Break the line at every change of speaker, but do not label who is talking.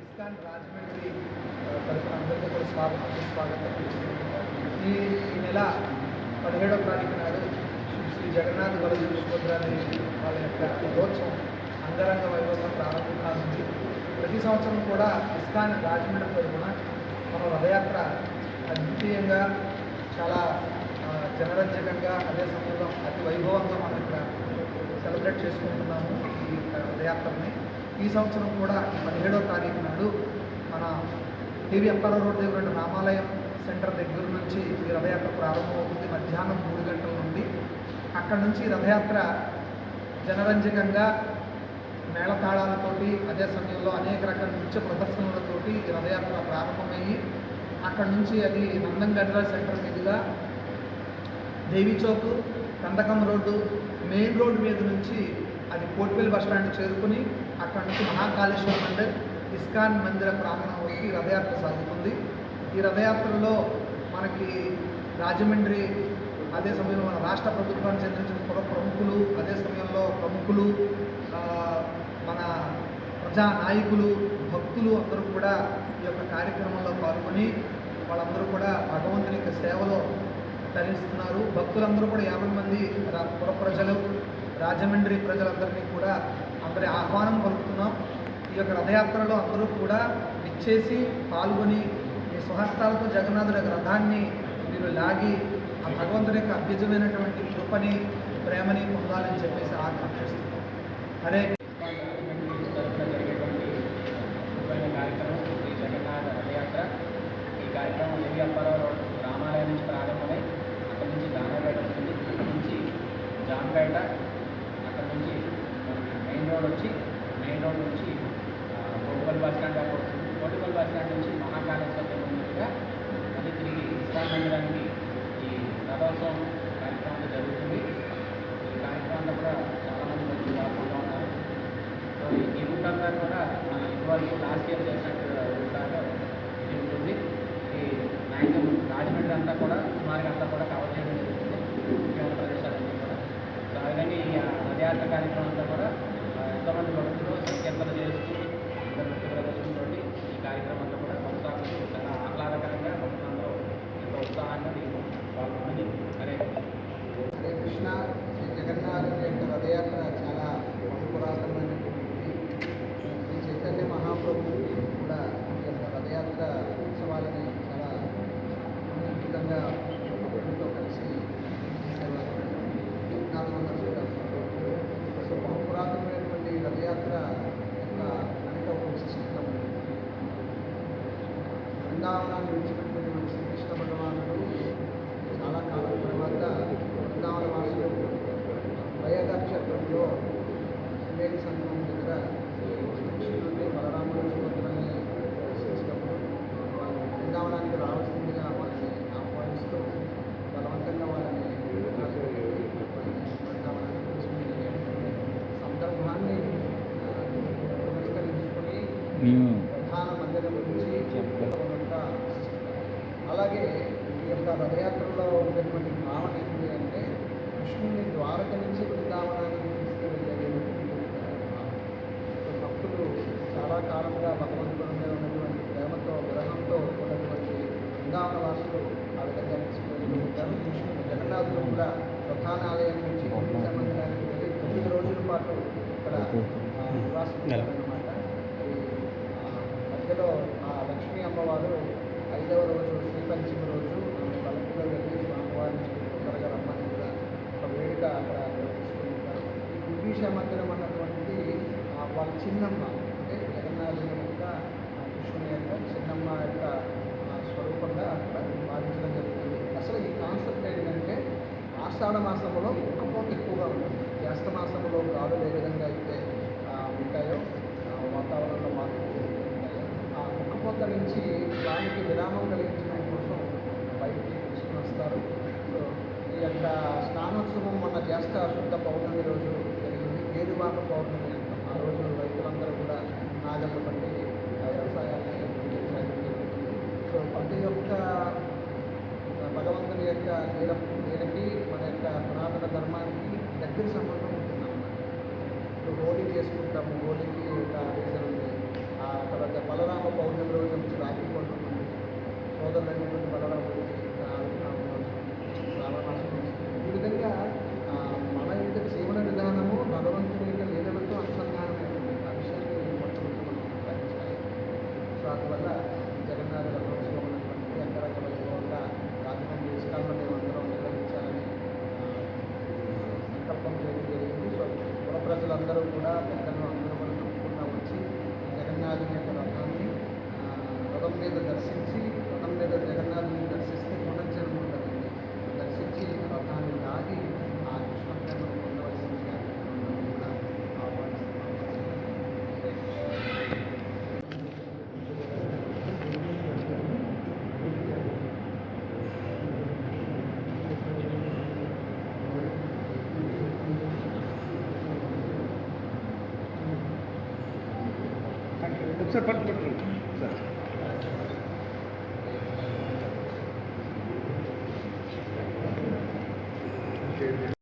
ISKCON Rajahmundry తరఫున అందరికీ కూడా స్వాగతం. ఈ నెల 17వ తారీఖు నాడు శ్రీ జగన్నాథ్ వరద సుభద్రాదేవి వాళ్ళ యొక్క రథోత్సవం అంగరంగ వైభవం ప్రారంభం కానుంది. ప్రతి సంవత్సరం కూడా ఇస్కాన్ రాజమండ్రి తరఫున మన రథయాత్ర అద్వితీయంగా చాలా జనరంజకంగా అదే సమయంలో అతి వైభవంగా మనం ఇక్కడ సెలబ్రేట్ చేసుకుంటున్నాము ఈ రథయాత్రని. ఈ సంవత్సరం కూడా 17వ తారీఖు నాడు మన టీవీ అప్పారావు రోడ్ దగ్గర రామాలయం సెంటర్ దగ్గర నుంచి ఈ రథయాత్ర ప్రారంభమవుతుంది మధ్యాహ్నం 3 గంటల నుండి. అక్కడ నుంచి రథయాత్ర జనరంజకంగా మేళతాళాలతోటి అదే సమయంలో అనేక రకాల నృత్య ప్రదర్శనలతోటి ఈ రథయాత్ర ప్రారంభమయ్యి అక్కడ నుంచి అది నందంగడ్ర సెంటర్ మీదుగా దేవీ చౌక్, కందకం రోడ్డు, మెయిన్ రోడ్డు మీద నుంచి అది కోటిపల్లి బస్టాండ్ చేరుకుని అక్కడ నుంచి మహాకాళేశ్వర మందిర్ ఇస్కాన్ మందిర ప్రాంగణం వరకు రథయాత్ర సాగుతుంది. ఈ రథయాత్రలో మనకి రాజమండ్రి అదే సమయంలో మన రాష్ట్ర ప్రభుత్వానికి చెందించిన ప్రముఖులు అదే సమయంలో ప్రముఖులు మన ప్రజా నాయకులు భక్తులు అందరూ కూడా ఈ యొక్క కార్యక్రమంలో పాల్గొని వాళ్ళందరూ కూడా భగవంతుని యొక్క సేవలో తరిస్తున్నారు. భక్తులందరూ కూడా 50 మంది పుర ప్రజలు రాజమండ్రి ప్రజలందరినీ కూడా అందరి ఆహ్వానం పలుకుతున్నాం. ఈ యొక్క రథయాత్రలో అందరూ కూడా ఇచ్చేసి పాల్గొని మీ స్వహస్తాలతో జగన్నాథుడి యొక్క రథాన్ని మీరు లాగి ఆ భగవంతుడి యొక్క అభ్యుజమైనటువంటి కృపని ప్రేమని పొందాలని చెప్పేసి ఆకాంక్షిస్తున్నాం. హరే
కార్యక్రమం శ్రీ జగన్నాథ రథయాత్ర. ఈ కార్యక్రమం టీవీ అప్పారావు రోడ్ రామాలయం నుంచి ప్రారంభమై అక్కడి నుంచి దానాపేట వస్తుంది, అక్కడి నుంచి జాంపేట, అక్కడి నుంచి మెయిన్ రోడ్ వచ్చి మెయిన్ రోడ్ నుంచి కోటిపల్లి బస్ స్టాండ్ దాకా వస్తుంది. కోటిపల్లి బస్ స్టాండ్ నుంచి మహాకాళేశ్వర మీదుగా మళ్ళీ తిరిగి ఇస్కాన్ మందిరానికి ఈ రథోత్సవం కార్యక్రమం జరుగుతుంది. ఈ కార్యక్రమంలో కూడా చాలామంది భక్తులు పాల్గొంటూ ఉన్నారు. సో ఈ రూట్ అంతా కూడా మన ఇదివరకు లాస్ట్ ఇయర్ చేసినట్టు రూట్ లాగా ఇది ఉంటుంది. ఈ మ్యాక్సిమం రాజమండ్రి అంతా కూడా సుమారుగా అంతా కూడా కవర్ చేయడం జరుగుతుంది, ముఖ్యమైన ప్రదేశాలన్నీ కూడా. సో అలాగే ఈ రథయాత్ర కార్యక్రమం అంతా కూడా ఎంతోమంది భక్తులు సంకీర్తన చేస్తూ నృత్య ప్రదర్శనతో ఈ కార్యక్రమం అంతా కూడా కొనసాగుతూ చాలా ఆహ్లాదకరంగా భక్తులందరూ ఎంతో ఉత్సాహంగా పాల్గొన్నది. హరే
హరే కృష్ణ. శ్రీ జగన్నాథుని యొక్క రథయాత్ర చాలా పురాతనమైనటువంటి శ్రీ చైతన్య మహాప్రభు కూడా ఈ యొక్క రథయాత్ర ఉత్సవాలని చాలా అద్భుతంగా ప్రభుత్వంతో కలిసి చేసేవారు. 1400 సో పురాతనమైనటువంటి రథయాత్ర యొక్క వెనక ఒక విశిష్టత ఉంది. బృందావనాన్ని విడిచిపెట్టినటువంటి శ్రీకృష్ణ భగవానుడు చాలా కాలం తర్వాత బృందావన వాసులు వయనక్షత్రంలో త్రివేణి సంగమం దగ్గర శ్రీకృష్ణుడిని బలరాముడు సుభద్రని దర్శించినప్పుడు వాళ్ళు బృందావనానికి రావాల్సిందిగా వాళ్ళని ఆహ్వానిస్తూ బలవంతంగా వాళ్ళని బృందావనానికి తీసుకుని సందర్భాన్ని పురస్కరించుకొని ప్రధాన మందిరం నుంచి అంతా అలాగే ఈ యొక్క రథయాత్రలో ఉండేటువంటి భావన ఏంటి అంటే కృష్ణుని ద్వారక నుంచి బృందావనానికి తీసుకువెళ్ళేటువంటి భక్తులు చాలా కాలంగా భగవంతుడి మీద ఉన్నటువంటి ప్రేమతో విరహంతో ఉన్నటువంటి బృందావన వాసులు ఆ విధంగా తీసుకువెళ్ళగలుగుతారు. కృష్ణుడు జగన్నాథుడు కూడా ప్రధాన ఆలయం నుంచి మందిరానికి వెళ్ళి 9 రోజుల పాటు ఇక్కడ నివాసిస్తున్నారన్నమాట. మధ్యలో ఆ లక్ష్మీ అమ్మవారు 5వ రోజు శ్రీపంచమి రోజు ఆమె పలుపులో వెళ్ళి స్వామివారిని తొందరగా రమ్మని కూడా ఒక వేడుక అక్కడ నిర్వహిస్తూ ఉంటారు. ఈ కుబీష మందిరం అన్నటువంటిది వాళ్ళ చిన్నమ్మ అంటే జగన్నాథుని యొక్క కృష్ణుని యొక్క చిన్నమ్మ యొక్క స్వరూపంగా అక్కడ భావించడం జరుగుతుంది. అసలు ఈ కాన్సెప్ట్ ఏంటంటే ఆ ఆషాఢ మాసంలో ఉక్కపోత ఎక్కువగా ఉంటుంది. జ్యేష్ఠ మాసంలో గాలులు ఏ విధంగా అయితే ఉంటాయో వాతావరణంలో మార్పులు ఉంటాయో ఆ ఉక్కపోత నుంచి దానికి విరామం కలిగించడం కోసం బయటికి తీసుకుని వస్తారు. సో ఈ యొక్క స్నానోత్సవం మన జ్యేష్ఠ శుద్ధ పౌర్ణమి రోజు జరిగింది. గేరువాక పౌర్ణమి అంటాం. ఆ రోజు రైతులందరూ కూడా నాగళ్ళు బట్టి వ్యవసాయాన్ని జరుగుతుంది. సో ప్రతి ఒక్క భగవంతుని యొక్క నీడకి మన యొక్క పురాతన ధర్మానికి దగ్గర సంబంధం ఉంటుందన్నమాట. ఇప్పుడు హోలీ చేసుకుంటాము. హోలీకి ఒక రీజన్ ఉంది. ఆ తర్వాత బలరామ పౌర్ణమి రోజు నుంచి రాఖీ పౌర్ణమి ఉంది. సోదరులైనటువంటి బలరాముడికి శ్రావణమాసం వస్తుంది. ఈ విధంగా మన యొక్క జీవన విధానము భగవంతుని యొక్క లీలలతో అనుసంధానమై ఉంది. ఆ విషయాన్ని మొట్టమొదటి మనం గ్రహించాలి. సో అందువల్ల జగన్నాథ రథోత్సవం అనేటువంటి అంగరంగ వైభవంగా రాజమండ్రి ఇస్కాన్లో మేమందరం నిర్వహించాలని సంకల్పం చేయడం జరిగింది. సో పుర ప్రజలందరూ కూడా పెద్దలు అందరూ కూడా తప్పకుండా వచ్చి జగన్నాథుని యొక్క రథాన్ని రథం మీద దర్శించి రథం మీద జగన్నాథుని దర్శిస్తే పునర్జన్మ ఉంటుందండి. దర్శించి రథాన్ని లాగి ఆ కృష్ణ ప్రేమను పొందవలసిందిగా కూడా ఆహ్వానిస్తున్నాం.
ఒకసారి పట్టుకుంటారు.